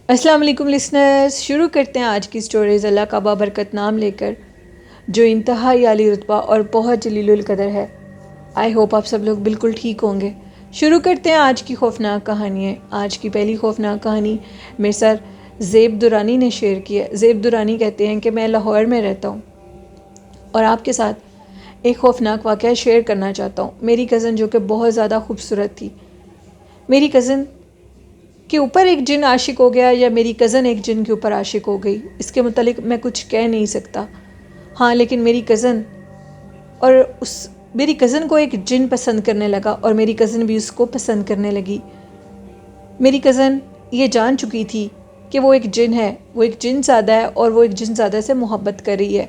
السلام علیکم لسنرز، شروع کرتے ہیں آج کی سٹوریز اللہ کا بابرکت نام لے کر، جو انتہائی عالی رتبہ اور بہت جلیل القدر ہے۔ آئی ہوپ آپ سب لوگ بالکل ٹھیک ہوں گے۔ شروع کرتے ہیں آج کی خوفناک کہانی۔ آج کی پہلی خوفناک کہانی میرے سر زیب درانی نے شیئر کی ہے۔ زیب درانی کہتے ہیں کہ میں لاہور میں رہتا ہوں اور آپ کے ساتھ ایک خوفناک واقعہ شیئر کرنا چاہتا ہوں۔ میری کزن جو کہ بہت زیادہ خوبصورت تھی، میری کزن کے اوپر ایک جن عاشق ہو گیا یا میری کزن ایک جن کے اوپر عاشق ہو گئی، اس کے متعلق میں کچھ کہہ نہیں سکتا۔ ہاں، لیکن میری کزن کو ایک جن پسند کرنے لگا اور میری کزن بھی اس کو پسند کرنے لگی۔ میری کزن یہ جان چکی تھی کہ وہ ایک جن ہے، وہ ایک جن زادہ ہے اور وہ ایک جن زادہ سے محبت کر رہی ہے۔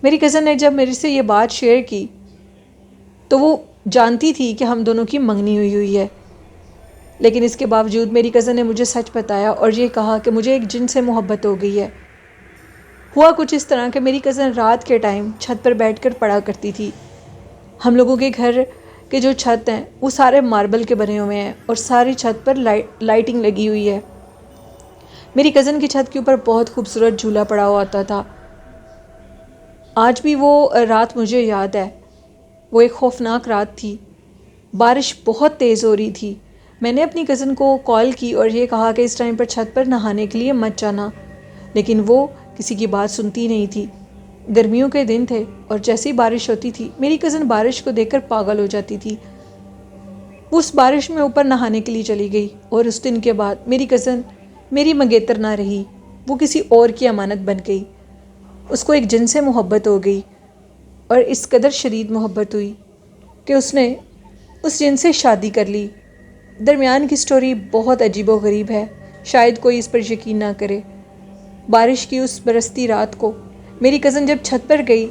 میری کزن نے جب میرے سے یہ بات شیئر کی تو وہ جانتی تھی کہ ہم دونوں کی منگنی ہوئی ہے، لیکن اس کے باوجود میری کزن نے مجھے سچ بتایا اور یہ کہا کہ مجھے ایک جن سے محبت ہو گئی ہے۔ ہوا کچھ اس طرح کہ میری کزن رات کے ٹائم چھت پر بیٹھ کر پڑھا کرتی تھی۔ ہم لوگوں کے گھر کے جو چھت ہیں وہ سارے ماربل کے بنے ہوئے ہیں اور ساری چھت پر لائٹنگ لگی ہوئی ہے۔ میری کزن کی چھت کے اوپر بہت خوبصورت جھولا پڑا ہوا ہوتا تھا۔ آج بھی وہ رات مجھے یاد ہے۔ وہ ایک خوفناک رات تھی، بارش بہت تیز ہو رہی تھی۔ میں نے اپنی کزن کو کال کی اور یہ کہا کہ اس ٹائم پر چھت پر نہانے کے لیے مت جانا، لیکن وہ کسی کی بات سنتی نہیں تھی۔ گرمیوں کے دن تھے اور جیسی بارش ہوتی تھی میری کزن بارش کو دیکھ کر پاگل ہو جاتی تھی۔ وہ اس بارش میں اوپر نہانے کے لیے چلی گئی اور اس دن کے بعد میری کزن میری منگیتر نہ رہی، وہ کسی اور کی امانت بن گئی۔ اس کو ایک جن سے محبت ہو گئی اور اس قدر شدید محبت ہوئی کہ اس نے اس جن سے شادی کر لی۔ درمیان کی سٹوری بہت عجیب و غریب ہے، شاید کوئی اس پر یقین نہ کرے۔ بارش کی اس برستی رات کو میری کزن جب چھت پر گئی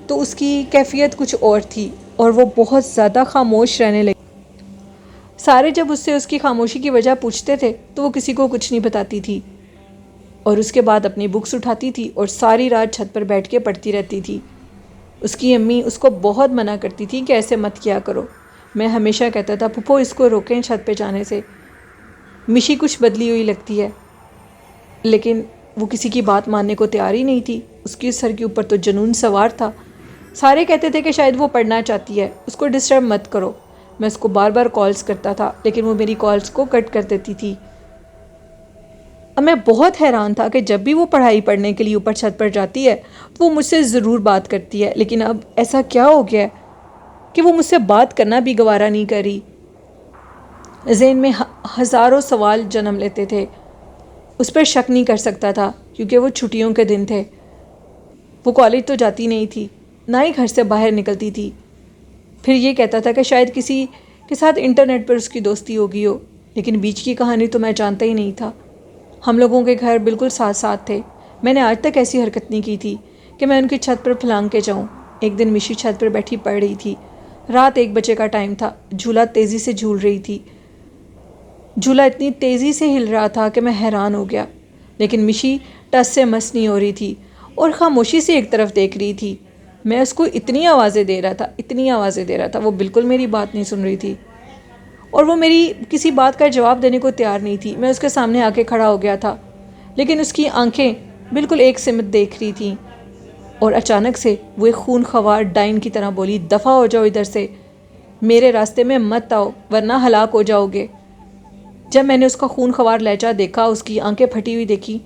تو اس کی کیفیت کچھ اور تھی اور وہ بہت زیادہ خاموش رہنے لگی۔ سارے جب اس سے اس کی خاموشی کی وجہ پوچھتے تھے تو وہ کسی کو کچھ نہیں بتاتی تھی اور اس کے بعد اپنی بکس اٹھاتی تھی اور ساری رات چھت پر بیٹھ کے پڑھتی رہتی تھی۔ اس کی امی اس کو بہت منع کرتی تھی کہ ایسے مت کیا کرو۔ میں ہمیشہ کہتا تھا پھپھو اس کو روکیں چھت پہ جانے سے، مشی کچھ بدلی ہوئی لگتی ہے، لیکن وہ کسی کی بات ماننے کو تیار ہی نہیں تھی۔ اس کی سر کے اوپر تو جنون سوار تھا۔ سارے کہتے تھے کہ شاید وہ پڑھنا چاہتی ہے، اس کو ڈسٹرب مت کرو۔ میں اس کو بار بار کالز کرتا تھا لیکن وہ میری کالز کو کٹ کر دیتی تھی۔ اب میں بہت حیران تھا کہ جب بھی وہ پڑھائی پڑھنے کے لیے اوپر چھت پر جاتی ہے تو وہ مجھ سے ضرور بات کرتی ہے، لیکن اب ایسا کیا ہو گیا ہے کہ وہ مجھ سے بات کرنا بھی گوارا نہیں کر رہی۔ ذہن میں ہزاروں سوال جنم لیتے تھے۔ اس پر شک نہیں کر سکتا تھا کیونکہ وہ چھٹیوں کے دن تھے۔ وہ کالج تو جاتی نہیں تھی، نہ ہی گھر سے باہر نکلتی تھی۔ پھر یہ کہتا تھا کہ شاید کسی کے ساتھ انٹرنیٹ پر اس کی دوستی ہوگی ہو، لیکن بیچ کی کہانی تو میں جانتا ہی نہیں تھا۔ ہم لوگوں کے گھر بالکل ساتھ ساتھ تھے۔ میں نے آج تک ایسی حرکت نہیں کی تھی کہ میں ان کی چھت پر پھلانگ کے جاؤں۔ ایک دن مشی چھت پر بیٹھی پڑھ رہی تھی۔ رات 1 بجے کا ٹائم تھا۔ جھولا تیزی سے جھول رہی تھی۔ جھولا اتنی تیزی سے ہل رہا تھا کہ میں حیران ہو گیا، لیکن مشی ٹس سے مس نہیں ہو رہی تھی اور خاموشی سے ایک طرف دیکھ رہی تھی۔ میں اس کو اتنی آوازیں دے رہا تھا، وہ بالکل میری بات نہیں سن رہی تھی اور وہ میری کسی بات کا جواب دینے کو تیار نہیں تھی۔ میں اس کے سامنے آ کے کھڑا ہو گیا تھا، لیکن اس کی آنکھیں بالکل ایک سمت دیکھ رہی تھیں اور اچانک سے وہ ایک خون خوار ڈائن کی طرح بولی، دفع ہو جاؤ ادھر سے، میرے راستے میں مت آؤ ورنہ ہلاک ہو جاؤ گے۔ جب میں نے اس کا خون خوار لہجہ دیکھا، اس کی آنکھیں پھٹی ہوئی دیکھی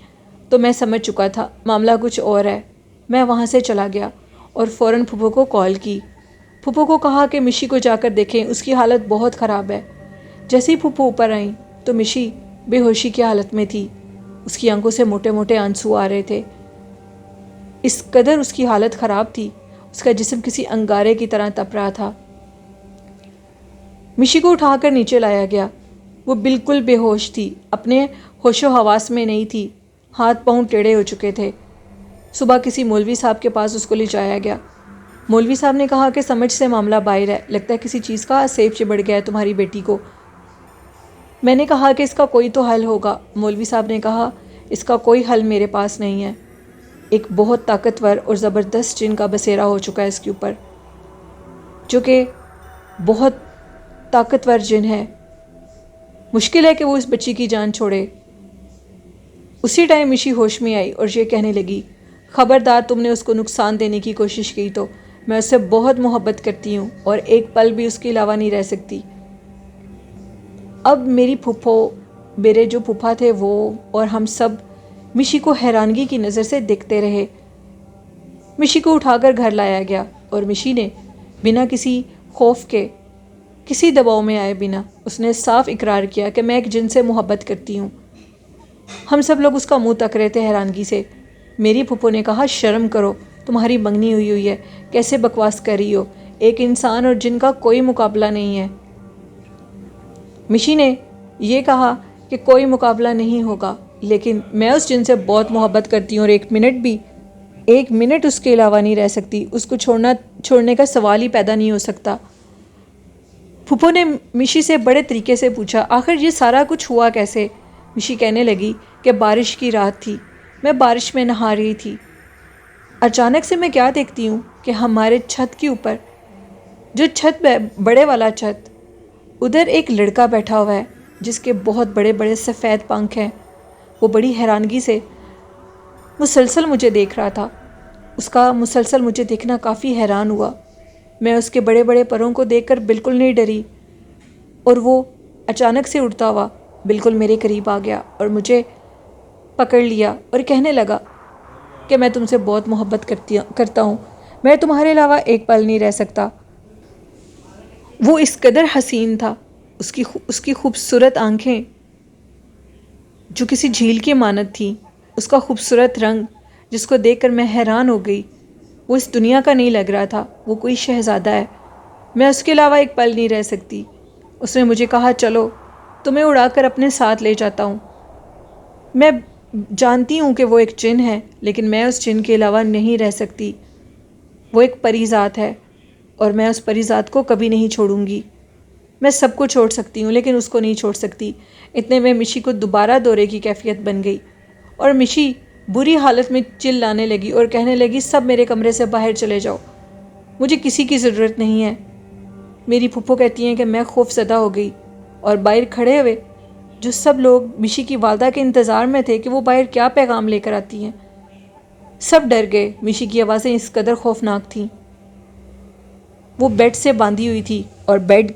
تو میں سمجھ چکا تھا معاملہ کچھ اور ہے۔ میں وہاں سے چلا گیا اور فوراً پھپھو کو کال کی۔ پھپھو کو کہا کہ مشی کو جا کر دیکھیں، اس کی حالت بہت خراب ہے۔ جیسے ہی پھپھو اوپر آئیں تو مشی بے ہوشی کی حالت میں تھی۔ اس کی آنکھوں سے موٹے موٹے آنسو آ رہے تھے۔ اس قدر اس کی حالت خراب تھی، اس کا جسم کسی انگارے کی طرح تپ رہا تھا۔ مشی کو اٹھا کر نیچے لایا گیا۔ وہ بالکل بے ہوش تھی، اپنے ہوش و حواس میں نہیں تھی، ہاتھ پاؤں ٹیڑھے ہو چکے تھے۔ صبح کسی مولوی صاحب کے پاس اس کو لے جایا گیا۔ مولوی صاحب نے کہا کہ سمجھ سے معاملہ باہر ہے، لگتا ہے کسی چیز کا سیب چبڑ گیا ہے تمہاری بیٹی کو۔ میں نے کہا کہ اس کا کوئی تو حل ہوگا۔ مولوی صاحب نے کہا اس کا کوئی حل میرے پاس نہیں ہے، ایک بہت طاقتور اور زبردست جن کا بسیرا ہو چکا ہے اس کے اوپر، جو کہ بہت طاقتور جن ہے۔ مشکل ہے کہ وہ اس بچی کی جان چھوڑے۔ اسی ٹائم مشی ہوش میں آئی اور یہ کہنے لگی، خبردار تم نے اس کو نقصان دینے کی کوشش کی تو میں اس سے بہت محبت کرتی ہوں اور ایک پل بھی اس کے علاوہ نہیں رہ سکتی۔ اب میری پھپھو، میرے جو پھپھا تھے وہ اور ہم سب مشی کو حیرانگی کی نظر سے دیکھتے رہے۔ مشی کو اٹھا کر گھر لایا گیا اور مشی نے بنا کسی خوف کے، کسی دباؤ میں آئے بنا، اس نے صاف اقرار کیا کہ میں ایک جن سے محبت کرتی ہوں۔ ہم سب لوگ اس کا منہ تک رہے تھے حیرانگی سے۔ میری پھپھو نے کہا، شرم کرو، تمہاری منگنی ہوئی ہے، کیسے بکواس کر رہی ہو، ایک انسان اور جن کا کوئی مقابلہ نہیں ہے۔ مشی نے یہ کہا کہ کوئی مقابلہ نہیں ہوگا، لیکن میں اس جن سے بہت محبت کرتی ہوں اور ایک منٹ اس کے علاوہ نہیں رہ سکتی، اس کو چھوڑنے کا سوال ہی پیدا نہیں ہو سکتا۔ پھپھو نے مشی سے بڑے طریقے سے پوچھا، آخر یہ سارا کچھ ہوا کیسے؟ مشی کہنے لگی کہ بارش کی رات تھی، میں بارش میں نہا رہی تھی، اچانک سے میں کیا دیکھتی ہوں کہ ہمارے چھت کے اوپر، جو چھت بڑے والا چھت، ادھر ایک لڑکا بیٹھا ہوا ہے جس کے بہت بڑے بڑے سفید پنکھ ہیں۔ وہ بڑی حیرانگی سے مسلسل مجھے دیکھ رہا تھا۔ اس کا مسلسل مجھے دیکھنا کافی حیران ہوا۔ میں اس کے بڑے بڑے پروں کو دیکھ کر بالکل نہیں ڈری اور وہ اچانک سے اڑتا ہوا بالکل میرے قریب آ گیا اور مجھے پکڑ لیا اور کہنے لگا کہ میں تم سے بہت محبت کرتا ہوں، میں تمہارے علاوہ ایک پل نہیں رہ سکتا۔ وہ اس قدر حسین تھا، اس کی خوبصورت آنکھیں جو کسی جھیل کی مانند تھیں، اس کا خوبصورت رنگ جس کو دیکھ کر میں حیران ہو گئی۔ وہ اس دنیا کا نہیں لگ رہا تھا، وہ کوئی شہزادہ ہے، میں اس کے علاوہ ایک پل نہیں رہ سکتی۔ اس نے مجھے کہا، چلو تمہیں اڑا کر اپنے ساتھ لے جاتا ہوں۔ میں جانتی ہوں کہ وہ ایک جن ہے، لیکن میں اس جن کے علاوہ نہیں رہ سکتی۔ وہ ایک پری ذات ہے اور میں اس پری ذات کو کبھی نہیں چھوڑوں گی۔ میں سب کو چھوڑ سکتی ہوں لیکن اس کو نہیں چھوڑ سکتی۔ اتنے میں مشی کو دوبارہ دورے کی کیفیت بن گئی اور مشی بری حالت میں چلانے لگی اور کہنے لگی، سب میرے کمرے سے باہر چلے جاؤ، مجھے کسی کی ضرورت نہیں ہے۔ میری پھپھو کہتی ہیں کہ میں خوف زدہ ہو گئی اور باہر کھڑے ہوئے جو سب لوگ مشی کی والدہ کے انتظار میں تھے کہ وہ باہر کیا پیغام لے کر آتی ہیں، سب ڈر گئے۔ مشی کی آوازیں اس قدر خوفناک تھیں۔ وہ بیڈ سے باندھی ہوئی تھی اور بیڈ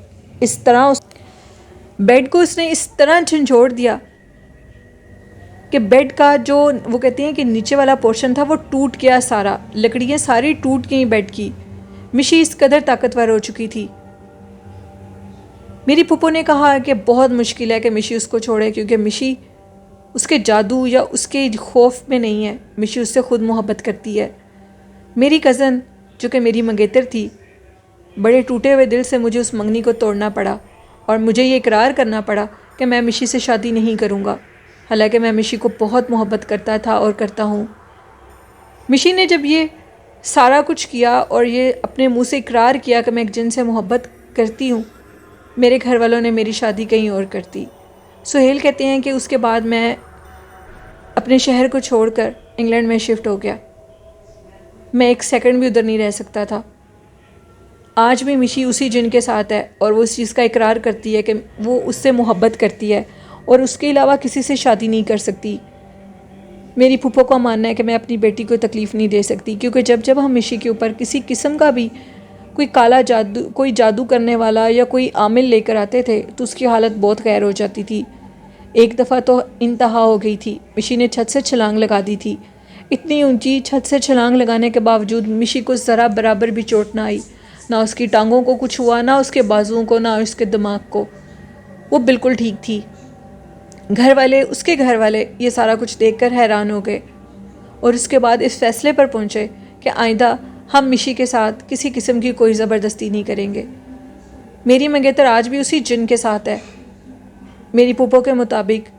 کو اس نے اس طرح جھنجھوڑ دیا کہ بیڈ کا جو وہ کہتے ہیں کہ نیچے والا پورشن تھا وہ ٹوٹ گیا، سارا لکڑیاں ساری ٹوٹ گئیں بیڈ کی۔ مشی اس قدر طاقتور ہو چکی تھی۔ میری پھپھو نے کہا کہ بہت مشکل ہے کہ مشی اس کو چھوڑے، کیونکہ مشی اس کے جادو یا اس کے خوف میں نہیں ہے، مشی اس سے خود محبت کرتی ہے۔ میری کزن جو کہ میری منگیتر تھی، بڑے ٹوٹے ہوئے دل سے مجھے اس منگنی کو توڑنا پڑا اور مجھے یہ اقرار کرنا پڑا کہ میں مشی سے شادی نہیں کروں گا، حالانکہ میں مشی کو بہت محبت کرتا تھا اور کرتا ہوں۔ مشی نے جب یہ سارا کچھ کیا اور یہ اپنے منہ سے اقرار کیا کہ میں ایک جن سے محبت کرتی ہوں، میرے گھر والوں نے میری شادی کہیں اور کر دی۔ سہیل کہتے ہیں کہ اس کے بعد میں اپنے شہر کو چھوڑ کر انگلینڈ میں شفٹ ہو گیا، میں ایک سیکنڈ بھی ادھر نہیں رہ سکتا تھا۔ آج بھی مشی اسی جن کے ساتھ ہے اور وہ اس چیز کا اقرار کرتی ہے کہ وہ اس سے محبت کرتی ہے اور اس کے علاوہ کسی سے شادی نہیں کر سکتی۔ میری پھپھو کا ماننا ہے کہ میں اپنی بیٹی کو تکلیف نہیں دے سکتی، کیونکہ جب ہم مشی کے اوپر کسی قسم کا بھی کوئی جادو کرنے والا یا کوئی عامل لے کر آتے تھے تو اس کی حالت بہت غیر ہو جاتی تھی۔ ایک دفعہ تو انتہا ہو گئی تھی، مشی نے چھت سے چھلانگ لگا دی تھی۔ اتنی اونچی چھت سے چھلانگ لگانے کے باوجود مشی کو ذرا برابر بھی چوٹ نہ آئی، نہ اس کی ٹانگوں کو کچھ ہوا، نہ اس کے بازوؤں کو، نہ اس کے دماغ کو، وہ بالکل ٹھیک تھی۔ اس کے گھر والے یہ سارا کچھ دیکھ کر حیران ہو گئے اور اس کے بعد اس فیصلے پر پہنچے کہ آئندہ ہم مشی کے ساتھ کسی قسم کی کوئی زبردستی نہیں کریں گے۔ میری منگیتر آج بھی اسی جن کے ساتھ ہے۔ میری پھپھو کے مطابق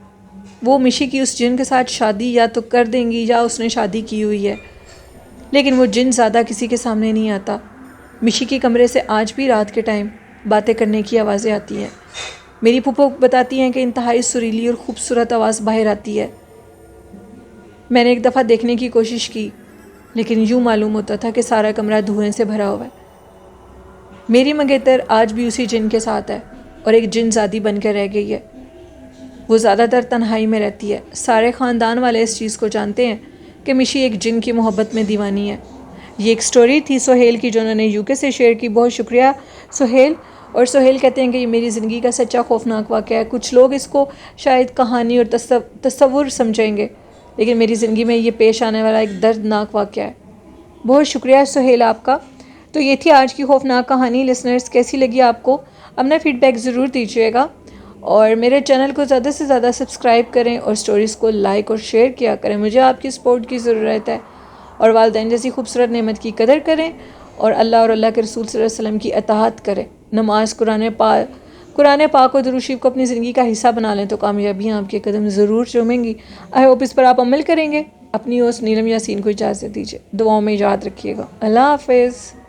وہ مشی کی اس جن کے ساتھ شادی یا تو کر دیں گی یا اس نے شادی کی ہوئی ہے، لیکن وہ جن زیادہ کسی کے سامنے نہیں آتا۔ مشی کے کمرے سے آج بھی رات کے ٹائم باتیں کرنے کی آوازیں آتی ہیں۔ میری پھپھو بتاتی ہیں کہ انتہائی سریلی اور خوبصورت آواز باہر آتی ہے۔ میں نے ایک دفعہ دیکھنے کی کوشش کی، لیکن یوں معلوم ہوتا تھا کہ سارا کمرہ دھوئیں سے بھرا ہوا ہے۔ میری منگیتر آج بھی اسی جن کے ساتھ ہے اور ایک جن زادی بن کر رہ گئی ہے۔ وہ زیادہ تر تنہائی میں رہتی ہے۔ سارے خاندان والے اس چیز کو جانتے ہیں کہ مشی ایک جن کی محبت میں دیوانی ہے۔ یہ ایک سٹوری تھی سہیل کی جو انہوں نے UK سے شیئر کی۔ بہت شکریہ سہیل۔ اور سہیل کہتے ہیں کہ یہ میری زندگی کا سچا خوفناک واقعہ ہے۔ کچھ لوگ اس کو شاید کہانی اور تصور سمجھیں گے، لیکن میری زندگی میں یہ پیش آنے والا ایک دردناک واقعہ ہے۔ بہت شکریہ سہیل آپ کا۔ تو یہ تھی آج کی خوفناک کہانی۔ لسنرز کیسی لگی آپ کو؟ اپنا فیڈ بیک ضرور دیجیے گا، اور میرے چینل کو زیادہ سے زیادہ سبسکرائب کریں اور سٹوریز کو لائک اور شیئر کیا کریں۔ مجھے آپ کی سپورٹ کی ضرورت ہے، اور والدین جیسی خوبصورت نعمت کی قدر کریں، اور اللہ کے رسول صلی اللہ علیہ وسلم کی اطاعت کریں۔ نماز، قرآن پاک اور درود شریف کو اپنی زندگی کا حصہ بنا لیں تو کامیابیاں آپ کے قدم ضرور چومیں گی۔ آئی ہوپ اس پر آپ عمل کریں گے۔ اپنی ہوسٹ نیلم یاسین کو اجازت دیجیے، دعاؤں میں یاد رکھیے گا۔ اللہ حافظ۔